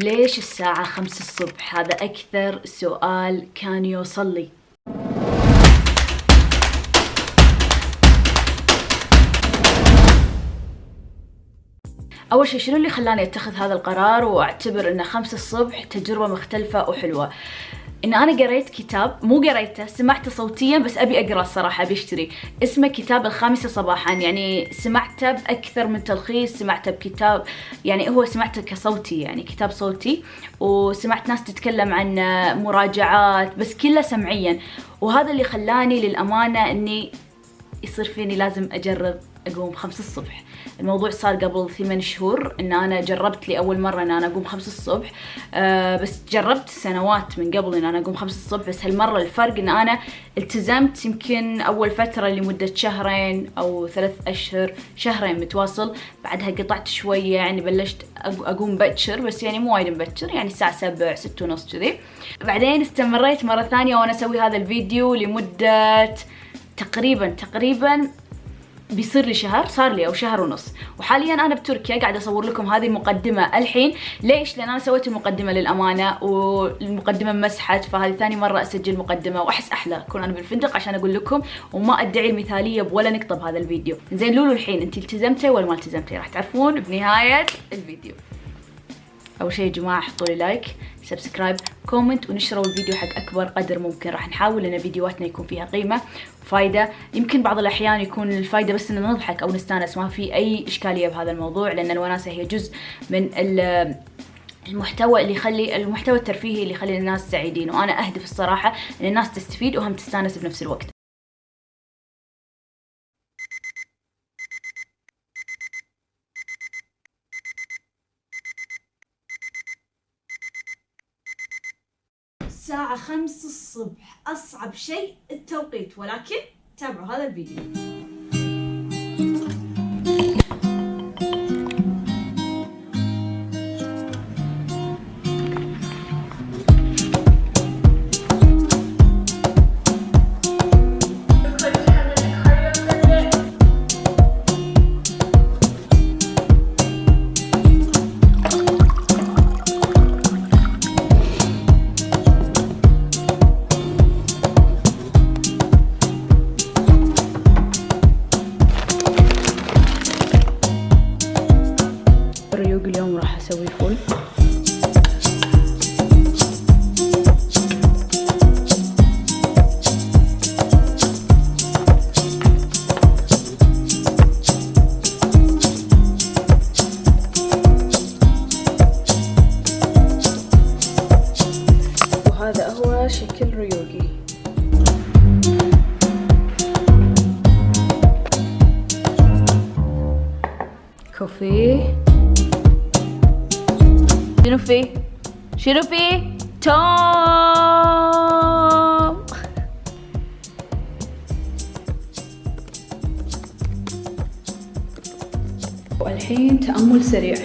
ليش الساعة 5 الصبح؟ هذا أكثر سؤال كان يوصل لي. أول شيء شنو اللي خلاني أتخذ هذا القرار وأعتبر أن 5 الصبح تجربة مختلفة وحلوة؟ إن أنا قريت كتاب، مو قريته، سمعته صوتيا، بس أبي أقرأ الصراحة، أبي أشتري. اسمه كتاب 5 صباحا، يعني سمعته بأكثر من تلخيص، سمعته بكتاب، يعني هو سمعته كصوتي، يعني كتاب صوتي، وسمعت ناس تتكلم عن مراجعات، بس كله سمعيا. وهذا اللي خلاني للأمانة إني يصير فيني لازم أجرب أقوم 5 الصبح. الموضوع صار قبل 8 شهور إن أنا جربت لي أول مرة إن أنا أقوم 5 الصبح. بس جربت سنوات من قبل إن أنا أقوم 5 الصبح، بس هالمرة الفرق إن أنا التزمت يمكن أول فترة لمدة 2 أو 3 أشهر، 2 متواصل. بعدها قطعت شوية، يعني بلشت أقوم بكر، بس يعني مو وايد مبكر، يعني الساعة 7 6 ونص كذي. بعدين استمريت مرة ثانية وأنا أسوي هذا الفيديو لمدة تقريبا بيصير لي شهر، صار لي أو 1.5 شهر. وحاليا أنا بتركيا قاعدة أصور لكم هذه المقدمة الحين. ليش؟ لأن أنا سويت المقدمة للأمانة والمقدمة مسحت، فهذه ثاني مرة أسجل مقدمة، وأحس أحلى أكون أنا بالفندق عشان أقول لكم وما أدعي المثالية بولا نقطة بهذا الفيديو. زين لولو، الحين أنتي التزمتي ولا ما التزمتي؟ راح تعرفون بنهاية الفيديو. أول شيء يا جماعة حطوا لي لايك، سبسكرايب، كومنت، ونشروا الفيديو حق أكبر قدر ممكن. راح نحاول إن فيديوهاتنا يكون فيها قيمة وفايدة. يمكن بعض الأحيان يكون الفايدة بس إن نضحك أو نستانس، ما في أي إشكالية بهذا الموضوع، لأن الوناسة هي جزء من المحتوى اللي يخلي المحتوى الترفيهي اللي يخلي الناس سعيدين. وأنا أهدف الصراحة إن الناس تستفيد وهم تستانس بنفس الوقت. الساعة 5 الصبح، أصعب شيء التوقيت، ولكن تابعوا هذا الفيديو. اليوم راح اسوي فول. وهذا هو شكل ريوقي. كوفي. شنو في توم. والحين تأمل سريع،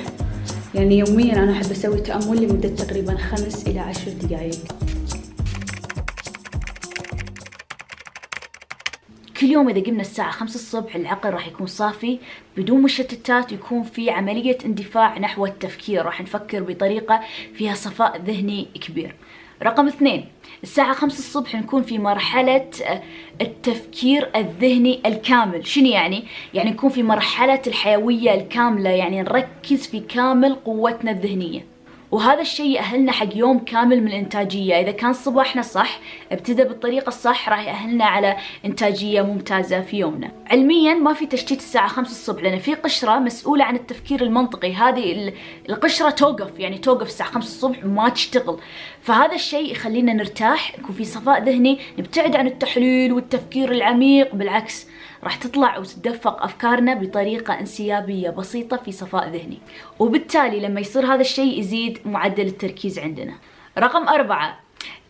يعني يوميا أنا أحب أسوي تأمل لمدة تقريبا 5 إلى 10 دقائق. كل يوم إذا قمنا الساعة 5 الصبح العقل راح يكون صافي بدون مشتتات، يكون في عملية اندفاع نحو التفكير، راح نفكر بطريقة فيها صفاء ذهني كبير. رقم 2، الساعة 5 الصبح نكون في مرحلة التفكير الذهني الكامل. شنو يعني؟ يعني نكون في مرحلة الحيوية الكاملة، يعني نركز في كامل قوتنا الذهنية، وهذا الشيء يأهلنا حق يوم كامل من الإنتاجية. إذا كان صباحنا صح، ابتدى بالطريقة الصح، راح يأهلنا على إنتاجية ممتازة في يومنا. علميا ما في تشتيت الساعة 5 الصبح، لأن في قشرة مسؤولة عن التفكير المنطقي. هذه القشرة توقف، يعني توقف الساعة 5 الصبح ما تشتغل. فهذا الشيء يخلينا نرتاح، يكون في صفاء ذهني، نبتعد عن التحليل والتفكير العميق. بالعكس، راح تطلع وتتدفق أفكارنا بطريقة انسيابية بسيطة في صفاء ذهني، وبالتالي لما يصير هذا الشيء يزيد معدل التركيز عندنا. رقم 4،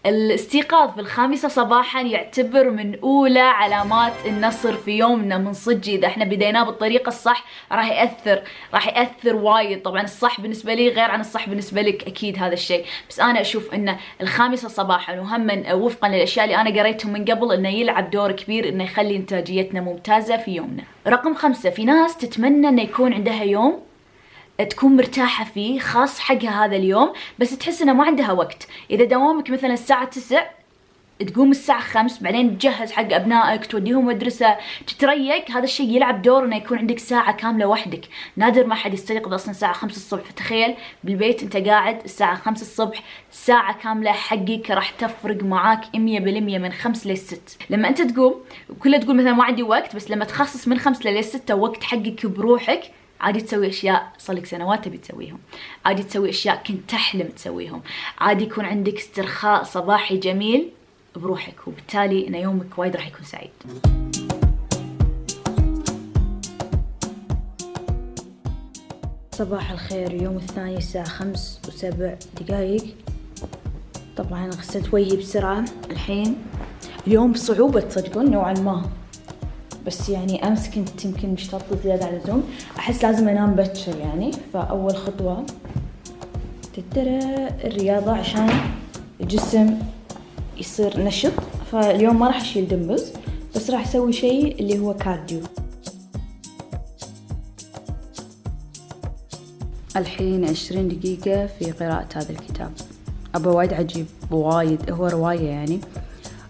الاستيقاظ في 5 صباحا يعتبر من أولى علامات النصر في يومنا من صدق. إذا احنا بديناه بالطريقة الصح راح يأثر وايد. طبعا الصح بالنسبة لي غير عن الصح بالنسبة لك، أكيد هذا الشيء، بس أنا أشوف أن 5 صباحا وهم وفقا للأشياء اللي أنا قريتهم من قبل أنه يلعب دور كبير أنه يخلي إنتاجيتنا ممتازة في يومنا. رقم 5، في ناس تتمنى أنه يكون عندها يوم تكون مرتاحة فيه خاص حقها هذا اليوم، بس تحس انه ما عندها وقت. اذا دوامك مثلا الساعة 9 تقوم الساعة 5، بعدين تجهز حق أبنائك توديهم مدرسة تتريق، هذا الشيء يلعب دور إنه يكون عندك ساعة كاملة وحدك. نادر ما حد يستيقظ أصلا الساعة 5 الصبح، فتخيل بالبيت أنت قاعد الساعة 5 الصبح، ساعة كاملة حقك راح تفرق معاك 100% من 5 ل6. لما أنت تقوم وكلها تقول مثلا ما عندي وقت، بس لما تخصص من 5 ل6 وقت حقك بروحك، عادي تسوي اشياء صار لك سنوات تبي تسويهم، عادي تسوي اشياء كنت تحلم تسويهم، عادي يكون عندك استرخاء صباحي جميل بروحك، وبالتالي ان يومك وايد راح يكون سعيد. صباح الخير، يوم الثاني الساعة 5:07. طبعا غسلت وجهي بسرعة الحين. اليوم بصعوبة تصدقون نوعا ما، بس يعني امس كنت يمكن مشتاطة زيادة على اللزوم، احس لازم انام بكر يعني. فاول خطوة الرياضة عشان الجسم يصير نشط. فاليوم ما راح اشيل دمبلز، بس راح اسوي شيء اللي هو كارديو. الحين 20 دقيقة في قراءة هذا الكتاب. أبا وايد عجيب، وايد هو رواية يعني،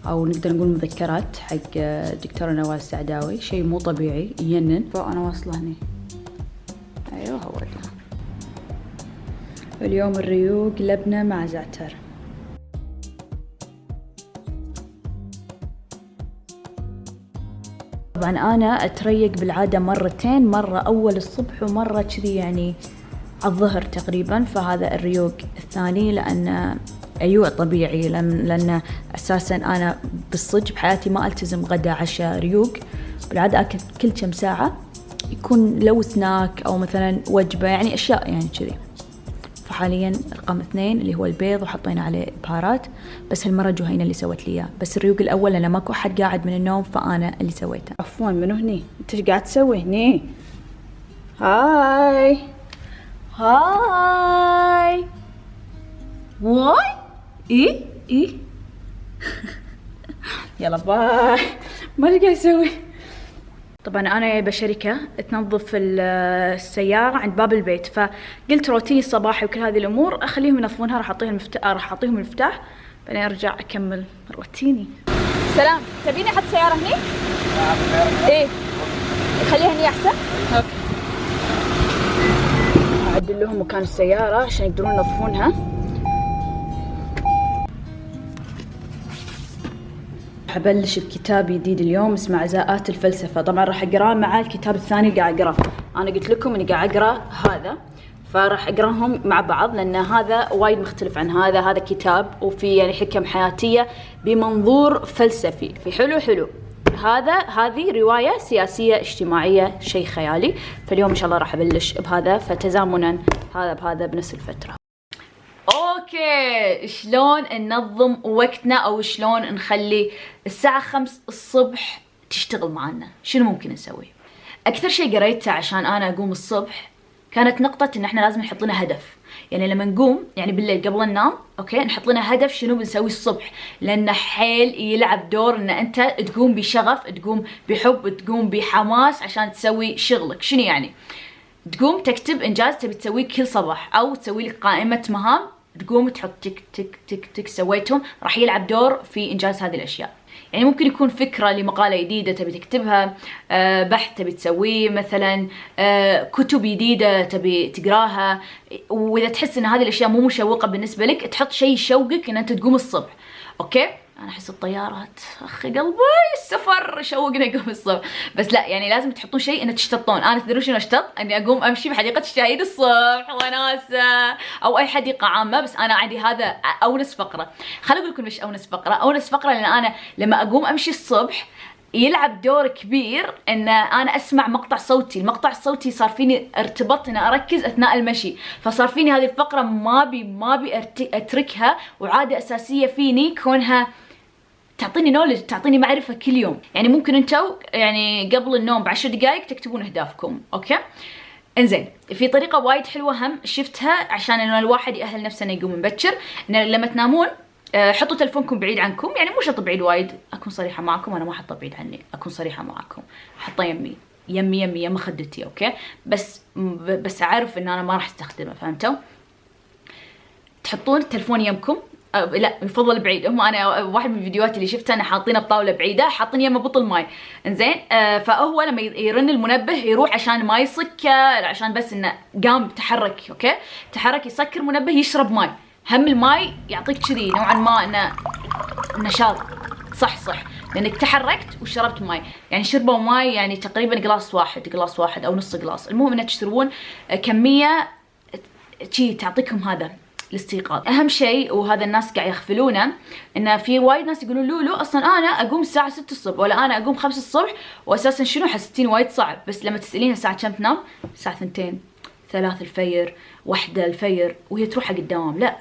أو نقدر نقول مذكرات حق الدكتورة نوال السعداوي. شيء مو طبيعي يجنن. فأنا واصلة هني، أيوه هو ده. اليوم الريوق لبنة مع زعتر. طبعا أنا أتريق بالعادة مرتين، مرة أول الصبح ومرة كذي يعني على الظهر تقريبا. فهذا الريوق الثاني، لأن أيوة طبيعي، لأن أساسا أنا بالصج بحياتي ما ألتزم غدا عشاء ريوق، بالعادة أكل كل كم ساعة، يكون لو سناك أو مثلا وجبة يعني أشياء يعني كذي. فحاليا رقم 2 اللي هو البيض، وحطينا عليه بهارات، بس هالمرة جهينة اللي سوت لي إياه. بس الريوق الأول أنا ماكو أحد قاعد من النوم، فأنا اللي سويته. عفوا، منو هني؟ أنت ايش قاعد تسوي هني؟ هاي هاي واي ايه يلا باي. ما ايش قاعد اسوي. طبعا انا جايبه شركه تنظف السياره عند باب البيت، فقلت روتيني الصباحي وكل هذه الامور اخليهم ينظفونها. راح اعطيهم المفتاح بعدين ارجع اكمل روتيني. سلام، تبيني احط سياره هني؟ ايه خليها هني احسن. اوكي، اعدل لهم مكان السياره عشان يقدرون ينظفونها. راح ابلش بكتاب جديد اليوم اسمه عزاءات الفلسفه. طبعا راح اقراه مع الكتاب الثاني اللي قاعد اقراه. انا قلت لكم اني قاعد اقرا هذا، فراح اقراهم مع بعض، لان هذا وايد مختلف عن هذا كتاب وفي يعني حكم حياتيه بمنظور فلسفي، في حلو. هذه روايه سياسيه اجتماعيه، شيء خيالي. فاليوم ان شاء الله راح ابلش بهذا، فتزامنا هذا بهذا بنفس الفتره. اوكي، شلون ننظم وقتنا، او شلون نخلي الساعة 5 الصبح تشتغل معنا؟ شنو ممكن نسوي؟ اكثر شيء قريته عشان انا اقوم الصبح كانت نقطة ان احنا لازم نحط لنا هدف. يعني لما نقوم يعني بالليل قبل ننام، اوكي، نحط لنا هدف شنو بنسوي الصبح، لان حيل يلعب دور ان انت تقوم بشغف، تقوم بحب، تقوم بحماس عشان تسوي شغلك. شنو يعني؟ تقوم تكتب انجاز تبي تسويه كل صباح، او تسوي لك قائمة مهام تقوم تحط تك تك تك تك سويتهم، راح يلعب دور في إنجاز هذه الأشياء. يعني ممكن يكون فكرة لمقالة جديدة تبي تكتبها، بحث تبي تسويه مثلا، كتب جديدة تبي تقراها. وإذا تحس إن هذه الأشياء مو مشوقة بالنسبة لك، تحط شيء يشوقك إن أنت تقوم الصبح. أوكي؟ أنا أحس الطيارات، أخي قلبي السفر يشوقنا نقوم الصبح، بس لا يعني لازم تحطون شيء إن تشتطون. أنا تدرون شنو أشتط؟ إني أقوم أمشي بحديقة الشهيد الصبح وناسة، أو أي حديقة عامة، بس أنا عندي هذا أونس فقرة. خليني أقول لكم ليش أونس فقرة، لأن أنا لما أقوم أمشي الصبح يلعب دور كبير ان انا اسمع مقطع صوتي. المقطع الصوتي صار فيني ارتبط ان اركز اثناء المشي، فصار فيني هذه الفقرة ما بي اتركها، وعادة اساسية فيني كونها تعطيني نولج، تعطيني معرفة كل يوم. يعني ممكن انتوا يعني قبل النوم ب10 دقائق تكتبون اهدافكم. اوكي انزين، في طريقة وايد حلوة هم شفتها عشان انه الواحد يأهل نفسه انه يقوم مبكر، انه لما تنامون حطوا تلفونكم بعيد عنكم. يعني مو شرط بعيد وايد، اكون صريحة معكم، انا ما احطه بعيد عني، اكون صريحة معكم، احطه يمي يمي مخدتي، اوكي، بس اعرف ان انا ما راح استخدمه، فهمتوا؟ تحطون التلفون يمكم، لا يفضل بعيد. هم انا واحد من الفيديوهات اللي شفتها انا حاطينه بطاوله بعيده، حاطين يمه بطل ماي، انزين. فهو لما يرن المنبه يروح عشان ما يصكه، عشان بس انه قام تحرك، اوكي، تحرك، يسكر منبه، يشرب ماي. هم الماي يعطيك كذي نوعا ما انه نشاط، صح لانك تحركت وشربت ماي. يعني شربوا ماي يعني تقريبا قلاص واحد او نص قلاص. المهم انك تشربون كميه شي تعطيكم هذا الاستيقاظ. اهم شيء، وهذا الناس قاعد يغفلونه، ان في وايد ناس يقولون لولو اصلا انا اقوم الساعه 6 الصبح ولا انا اقوم 5 الصبح، واساسا شنو حسيتين وايد صعب. بس لما تسالينها الساعه كم تنام، الساعه 2 3 الفجر 1 الفجر، وهي تروح حق الدوام. لا،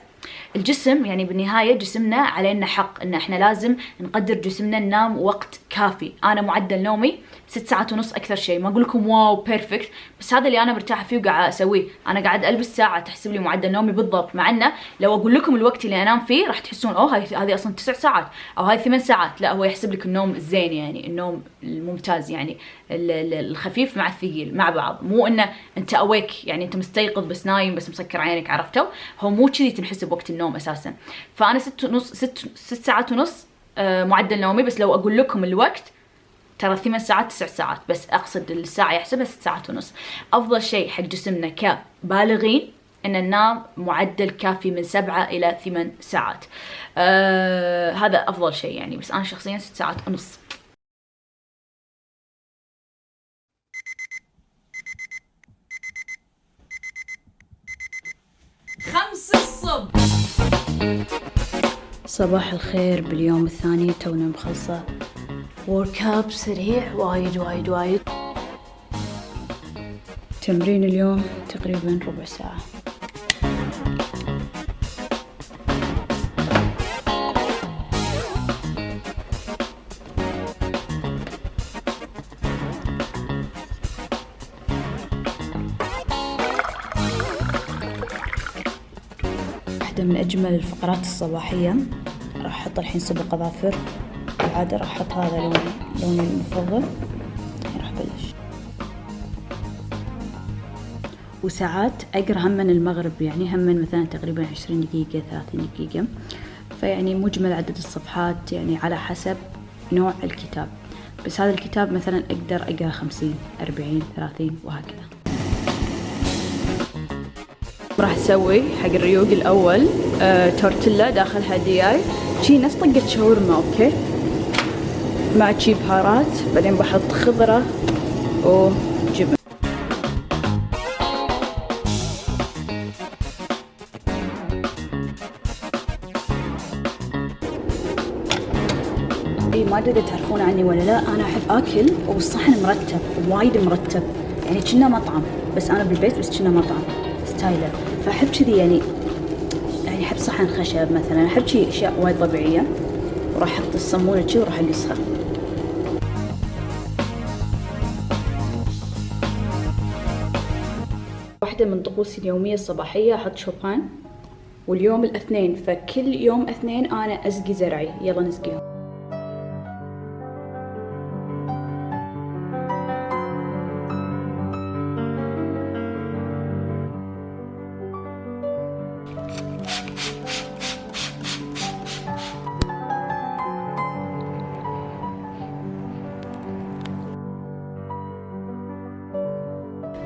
الجسم يعني بالنهاية جسمنا علينا حق ان احنا لازم نقدر جسمنا، ننام وقت كافي. انا معدل نومي 6 ساعات ونص اكثر شيء، ما اقول لكم واو بيرفكت، بس هذا اللي انا مرتاحة فيه وقاعد اسويه. انا قاعد البس ساعة تحسب لي معدل نومي بالضبط، مع انه لو اقول لكم الوقت اللي انام فيه راح تحسون اوه هذه اصلا 9 ساعات او هاي 8 ساعات. لا، هو يحسب لك النوم الزين، يعني النوم الممتاز، يعني الخفيف مع الثقيل مع بعض، مو انه انت اويك يعني انت مستيقظ بس نايم بس مسكر عينك، عرفتوا؟ هو مو كذي تنحسب وقت النوم اساسا. فانا 6 ساعات ونص معدل نومي، بس لو اقول لكم الوقت ترى 8 ساعات 9 ساعات، بس اقصد الساعه يحسبها 6 ساعات ونص. افضل شيء حق جسمنا كبالغين ان ننام معدل كافي من 7 الى 8 ساعات. هذا افضل شيء يعني، بس انا شخصيا 6 ساعات ونص. خمس الصبح. صباح الخير باليوم الثاني، تونا مخلصة ورك اب سريع وايد. تمرين اليوم تقريبا ربع ساعة. واحدة من أجمل الفقرات الصباحية، راح أحط الحين صبغ أظافر. العادة راح أحط هذا لوني المفضل. راح بلش، وساعات أقرأ هم من المغرب، يعني هم من مثلا تقريبا 20 دقيقة 30 دقيقة. فيعني مجمل عدد الصفحات يعني على حسب نوع الكتاب، بس هذا الكتاب مثلا أقدر أقرأ 50 40 30 وهكذا. راح اسوي حق الريوق الاول تورتيلا داخلها دياي، شي نفس طقة شاورما، اوكي، مع شي بهارات، بعدين بحط خضرة وجبن. ما ادري تعرفون عني ولا لا، انا احب اكل والصحن مرتب، وايد مرتب، يعني كنا مطعم، بس انا بالبيت بس كنا مطعم ستايلر. فاحب كذي يعني احب صحن خشب مثلا، احب شي اشياء وايد طبيعيه. وراح احط الصمونه كذي وراح اقصها. واحده من طقوسي اليوميه الصباحيه احط شوفان، واليوم الاثنين، فكل يوم اثنين انا اسقي زرعي. يلا نسقيهم.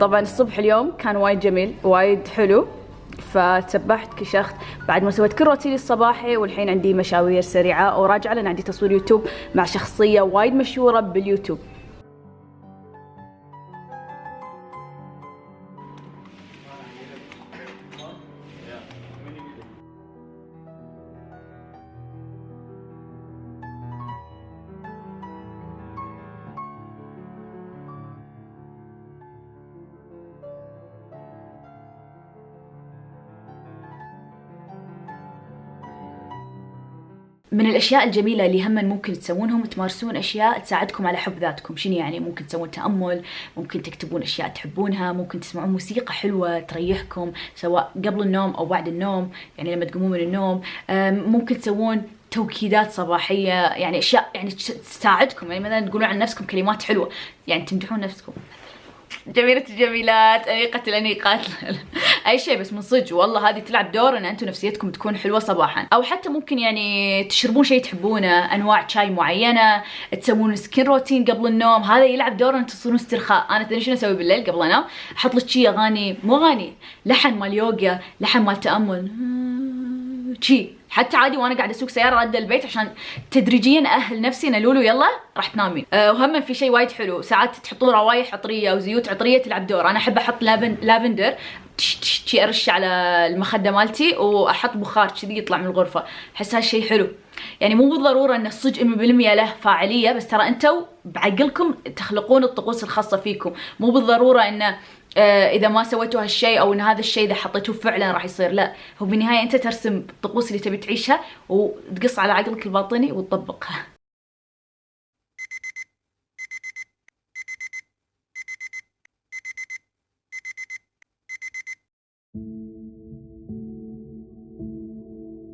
طبعا الصبح اليوم كان وايد جميل وايد حلو، فتسبحت كشخت بعد ما سويت كل روتيني الصباحي، والحين عندي مشاوير سريعة وراجعة لأن عندي تصوير يوتيوب مع شخصية وايد مشهورة باليوتيوب. من الاشياء الجميله اللي هم ممكن تسوونهم، تمارسون اشياء تساعدكم على حب ذاتكم. شنو يعني؟ ممكن تسوون تامل، ممكن تكتبون اشياء تحبونها، ممكن تسمعون موسيقى حلوه تريحكم سواء قبل النوم او بعد النوم، يعني لما تقومون من النوم. ممكن تسوون توكيدات صباحيه، يعني اشياء يعني تساعدكم. يعني مثلا تقولون عن نفسكم كلمات حلوه، يعني تمدحون نفسكم، جميلة الجميلات، أنيقة الأنيقات أي شيء، بس من صدق والله هذه تلعب دور إن أنتم نفسيتكم تكون حلوة صباحا. أو حتى ممكن يعني تشربون شيء تحبونه، أنواع شاي معينة، تسوون سكين روتين قبل النوم، هذا يلعب دور إن تصيرون استرخاء. أنا تدري شنو أسوي بالليل قبل أنام؟ أحط لك شي أغاني، مو أغاني، لحن مال يوغا، لحن مال تأمل، شي حتى عادي وانا قاعده اسوق سياره راد البيت، عشان تدريجيا اهل نفسي ان لولو يلا راح تنامين. وهم في شيء وايد حلو، ساعات تحطون روايح عطريه او زيوت عطريه تلعب دور. انا احب احط لافندر شي ارش على المخده مالتي، واحط بخار كذي يطلع من الغرفه، احس هالشيء حلو. يعني مو بالضروره ان الصج 100% له فاعليه، بس ترى انتم بعقلكم تخلقون الطقوس الخاصه فيكم. مو بالضروره ان اذا ما سويتوا هالشيء او ان هذا الشيء اذا حطيتوه فعلا راح يصير، لا، هو بالنهايه انت ترسم الطقوس اللي تبي تعيشها وتقص على عقلك الباطني وتطبقها.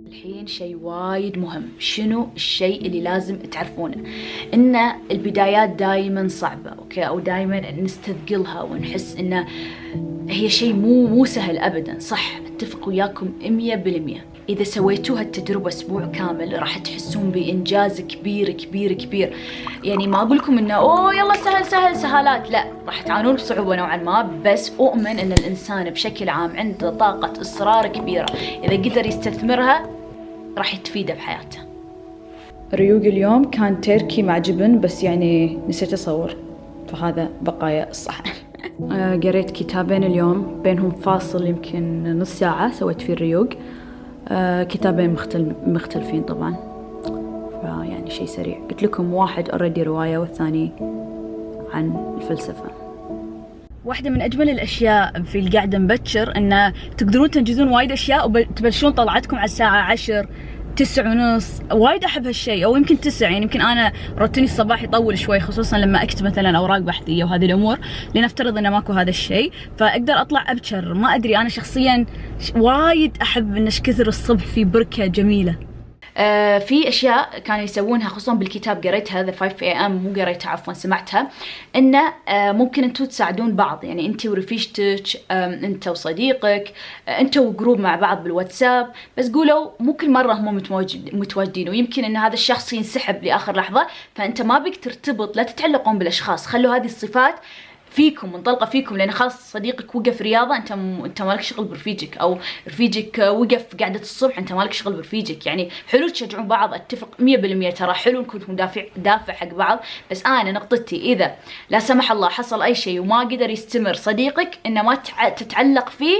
الحين شيء وايد مهم، شنو الشيء اللي لازم تعرفونه؟ ان البدايات دائما صعبة، اوكي، او دائما نستثقلها ونحس انه هي شيء مو سهل ابدا. صح، اتفق وياكم 100%. اذا سويتوها التجربة اسبوع كامل راح تحسون بانجاز كبير كبير كبير. يعني ما اقول لكم انه اوه يلا سهل سهل سهالات، لا، راح تعانون بصعوبة نوعا ما، بس اؤمن ان الانسان بشكل عام عنده طاقة اصرار كبيرة، اذا قدر يستثمرها راح تفيده بحياته. ريوق اليوم كان تركي مع جبن، بس يعني نسيت اصور، فهذا بقايا الصحن. قريت كتابين اليوم، بينهم فاصل يمكن نص ساعة سويت فيه الريوق. كتابين مختلفين طبعا، فيعني شيء سريع. قلت لكم واحد اوريدي رواية والثاني عن الفلسفة. واحدة من أجمل الأشياء في القعدة مبكر إن تقدرون تنجزون وايد أشياء وتبلشون طلعتكم على الساعة 10 9:30. وايد أحب هالشيء، أو يمكن 9، يعني يمكن أنا روتيني الصباح يطول شوي، خصوصا لما أكتب مثلا أوراق بحثية وهذه الأمور. لنفترض إنه ماكو هذا الشيء فأقدر أطلع أبكر. ما أدري، أنا شخصيا وايد أحب إن كثر الصبح في بركة جميلة. في اشياء كانوا يسوونها، خصوصا بالكتاب قريتها The 5 AM، مو قريتها عفوا، سمعتها، انه ممكن انتوا تساعدون بعض. يعني انت ورفيجتك، انت وصديقك، انت وجروب مع بعض بالواتساب، بس قولوا مو كل مره هم متواجدين، ويمكن ان هذا الشخص ينسحب لاخر لحظه، فانت ما بك ترتبط، لا تتعلقون بالاشخاص، خلوا هذه الصفات فيكم، منطلقه فيكم. لان خلاص صديقك وقف رياضه، انت مالك شغل برفيجك، او رفيجك وقف قعده الصبح، انت مالك شغل برفيجك. يعني حلو تشجعون بعض، اتفق 100%. ترى حلو انكم دافع حق بعض، بس انا نقطتي اذا لا سمح الله حصل اي شيء وما قدر يستمر صديقك، انه ما تتعلق فيه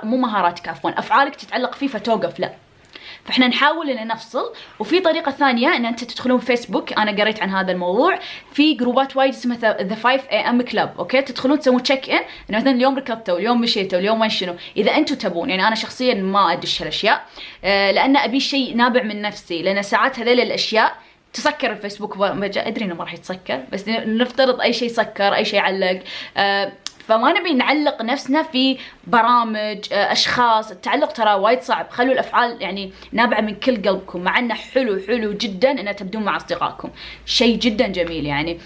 مو مهاراتك عفوا، افعالك تتعلق فيه فتوقف، لا. فاحنا نحاول ان نفصل. وفي طريقه ثانيه ان انت تدخلون فيسبوك، انا قريت عن هذا الموضوع، في جروبات وايد اسمها The 5 AM كلاب، اوكي، تدخلون تسوون تشيك ان، مثلا اليوم ركضتوا، اليوم مشيتوا، اليوم ما شنو، اذا انتم تبون. يعني انا شخصيا ما ادش هالاشياء، لان ابي شيء نابع من نفسي، لان ساعات هذيل الاشياء تسكر الفيسبوك. ادري انه ما راح يتسكر، بس نفترض اي شيء سكر، اي شيء علق، فما نبي نعلق نفسنا في برامج، اشخاص. التعلق ترى وايد صعب. خلوا الافعال يعني نابعه من كل قلبكم، مع انه حلو جدا ان تبدون مع اصدقائكم، شيء جدا جميل. يعني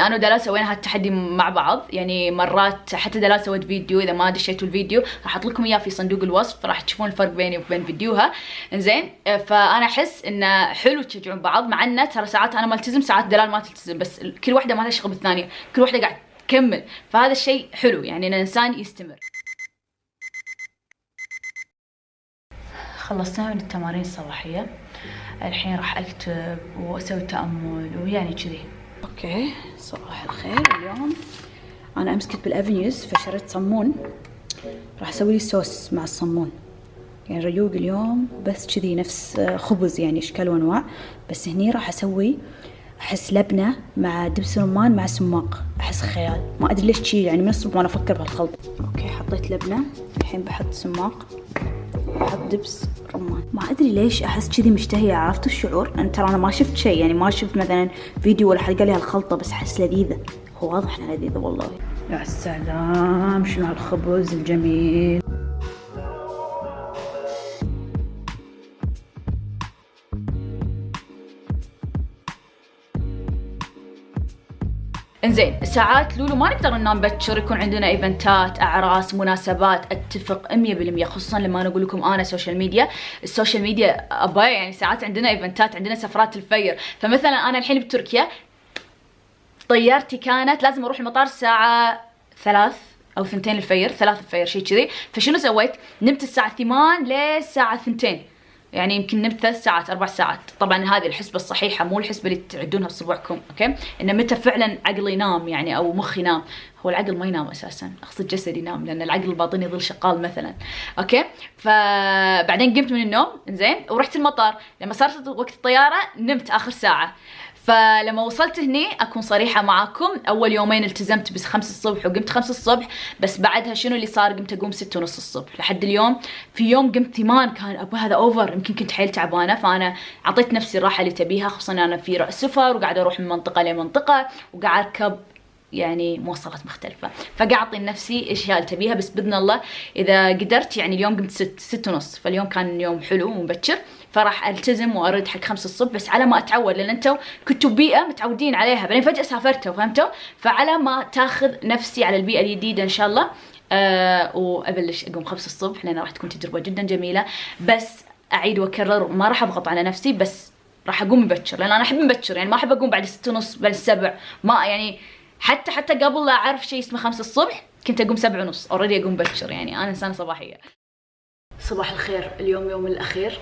انا ودلال سوينا هالتحدي مع بعض، يعني مرات حتى دلال سويت فيديو، اذا ما دشيتوا الفيديو راح احط لكم اياه في صندوق الوصف، راح تشوفون الفرق بيني وبين فيديوها. انزين، فانا احس انه حلو تشجعون بعض، مع انه ترى ساعات انا ما التزم، ساعات دلال ما تلتزم، بس كل واحده ما لها شغل بالثانيه، كل واحده قاعد تكمل، فهذا الشيء حلو، يعني ان الانسان يستمر. خلصنا من التمارين الصباحيه، الحين راح اكتب واسوي تامل ويعني كذي. اوكي، صباح الخير. اليوم انا امس كنت بالافنيوز فشريت صمون، راح اسوي لي صوص مع الصمون. يعني ريوق اليوم بس كذي نفس خبز، يعني اشكال وانواع، بس هني راح اسوي احس لبنه مع دبس رمان مع سماق، احس خيال، ما ادري ليش شي، يعني من الصبح وانا افكر بهالخلط. اوكي، حطيت لبنه، الحين بحط سماق، بحط دبس رمان. ما ادري ليش احس كذي مشتهيه، عرفتوا الشعور؟ انا ما شفت شيء، يعني ما شفت مثلا فيديو ولا حد قال لي هالخلطه، بس احس لذيذه، هو واضح انها لذيذه والله. يا سلام، شنو هالخبز الجميل. انزين الساعات لولو ما نقدر ننام بكر، يكون عندنا ايفنتات، اعراس، مناسبات، اتفق 100%، خصوصا لما انا اقول لكم انا السوشيال ميديا ابا يعني ساعات عندنا ايفنتات، عندنا سفرات الفير. فمثلا انا الحين بتركيا طيارتي كانت لازم اروح المطار الساعة 3 او 2 الفير، 3 الفير شيء كذي. فشنو سويت؟ نمت الساعة 8 للساعة 2، يعني يمكن نمت 3 ساعات 4 ساعات. طبعا هذه الحسبة الصحيحة، مو الحسبة اللي تعدونها بصبعكم، اوكي؟ ان متى فعلا عقلي ينام يعني او مخي ينام. هو العقل ما ينام اساسا، اقصد جسدي ينام، لان العقل الباطني يظل شغال مثلا، اوكي؟ فبعدين قمت من النوم زين ورحت المطار. لما صارت وقت الطيارة نمت اخر ساعة. فلما وصلت هني اكون صريحه معاكم، اول يومين التزمت بس 5 الصبح وقمت 5 الصبح، بس بعدها شنو اللي صار؟ قمت اقوم 6 ونص الصبح لحد اليوم. في يوم قمت 8، كان ابو هذا اوفر، يمكن كنت حيل تعبانه، فانا اعطيت نفسي الراحه اللي تبيها، خصوصا انا في رأس سفر وقاعده اروح من منطقه لمنطقه وقاعد اركب يعني مواصلات مختلفة، فقاعد أعطي لنفسي الأشياء اللي تبيها. بس بإذن الله إذا قدرت، يعني اليوم قمت 6 ونص، فاليوم كان يوم حلو ومبكر، فراح ألتزم وأرد حق 5 الصبح، بس على ما أتعود، لأن أنتوا كنتوا بيئة متعودين عليها، بعدين فجأة سافرتوا، فهمتوا؟ فعلى ما تاخذ نفسي على البيئة الجديدة إن شاء الله، وأبلش أقوم 5 الصبح، لأن راح تكون تجربة جدا جميلة. بس أعيد وأكرر، ما راح أضغط على نفسي، بس راح أقوم مبكر، لأن أنا أحب مبكر، يعني ما أحب أقوم بعد 6 ونص بعد 7، ما يعني حتى قبل لا اعرف شيء اسمه 5 الصبح كنت اقوم 7 ونص، اوريدي اقوم بكر، يعني انا انسانه صباحيه. صباح الخير، اليوم يوم الاخير،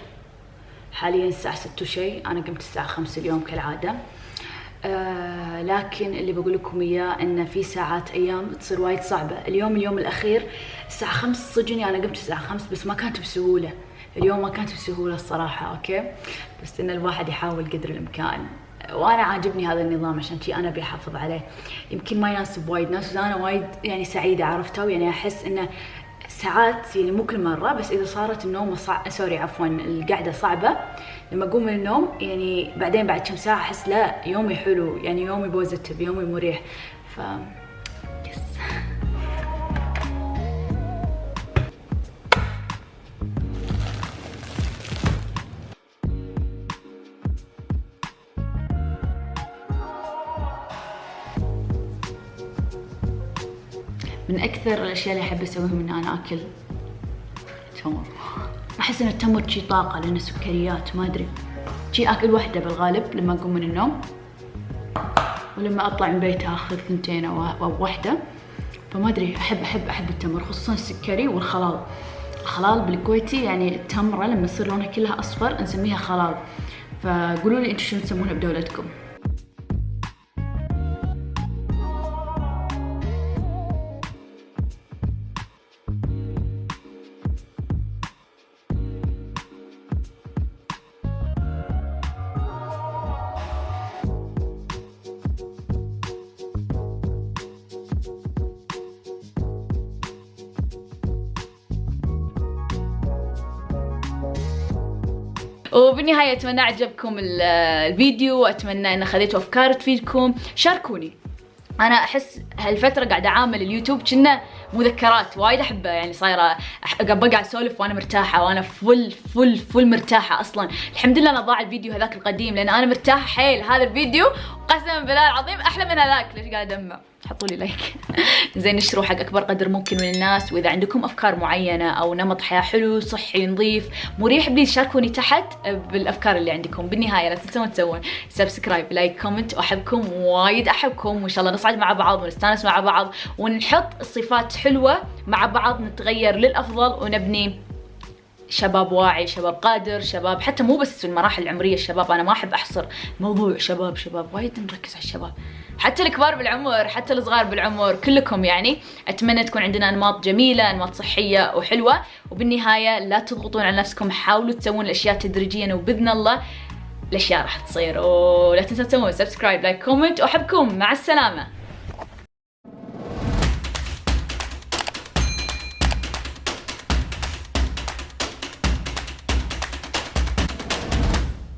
حاليا الساعه 6 وشيء، انا قمت الساعه 5 اليوم كالعاده. لكن اللي بقول لكم اياه ان في ساعات ايام تصير وايد صعبه. اليوم الاخير الساعه 5 صدقني انا قمت الساعه 5، بس ما كانت بسهوله، اليوم ما كانت بسهوله الصراحه، اوكي؟ بس ان الواحد يحاول قدر الامكان، وانا عاجبني هذا النظام، عشان شي انا بحافظ عليه. يمكن ما يناسب وايد ناس، انا وايد يعني سعيده، عرفتوا؟ يعني احس انه ساعات يعني مو كل مره، بس اذا صارت النوم القعده صعبه، لما اقوم من النوم يعني بعدين بعد كم ساعه احس لا يومي حلو، يعني يومي بوزيتيف، يومي مريح. ف يس. من اكثر الاشياء اللي احب اسويها ان انا اكل تمر. احس ان التمر شي طاقه، لانه سكريات، ما ادري، شي اكل وحده بالغالب لما اقوم من النوم، ولما اطلع من بيتي اخذ 2 او واحده. فما ادري، احب التمر، خصوصا السكري والخلال. الخلال بالكويتي يعني التمره لما يصير لونها كلها اصفر نسميها خلال. فقولوا لي انتم شنو تسمونها بدولتكم؟ وبالنهاية أتمنى عجبكم الفيديو، وأتمنى أن خذيتوا أفكار تفيدكم. شاركوني، أنا أحس هالفترة قاعدة أعامل اليوتيوب كنا مذكرات، وايد أحبه، يعني صايرة بقعد أسولف وأنا مرتاحة، وأنا فل مرتاحة أصلا. الحمد لله أنا ضاع الفيديو هذاك القديم، لأن أنا مرتاحة حيل. هذا الفيديو قسما بالله العظيم أحلى من هذاك. ليش قاعد أدمع؟ حطوا لي لايك. زين نشروا حق اكبر قدر ممكن من الناس. واذا عندكم افكار معينه او نمط حياه حلو صحي نظيف مريح، بليز شاركوني تحت بالافكار اللي عندكم. بالنهايه لا تنسون تسوون سبسكرايب، لايك، كومنت، واحبكم وايد، احبكم، وان شاء الله نصعد مع بعض ونستانس مع بعض ونحط صفات حلوه مع بعض، نتغير للافضل ونبني شباب واعي، شباب قادر، شباب حتى مو بس في المراحل العمريه. الشباب انا ما احب احصر موضوع شباب وايد نركز على الشباب، حتى الكبار بالعمر، حتى الصغار بالعمر، كلكم يعني. اتمنى تكون عندنا انماط جميله، انماط صحيه وحلوه. وبالنهايه لا تضغطون على نفسكم، حاولوا تسوون الاشياء تدريجيا وباذن الله الاشياء راح تصير. ولا تنسوا تسوون سبسكرايب، لايك، كومنت، واحبكم. مع السلامه.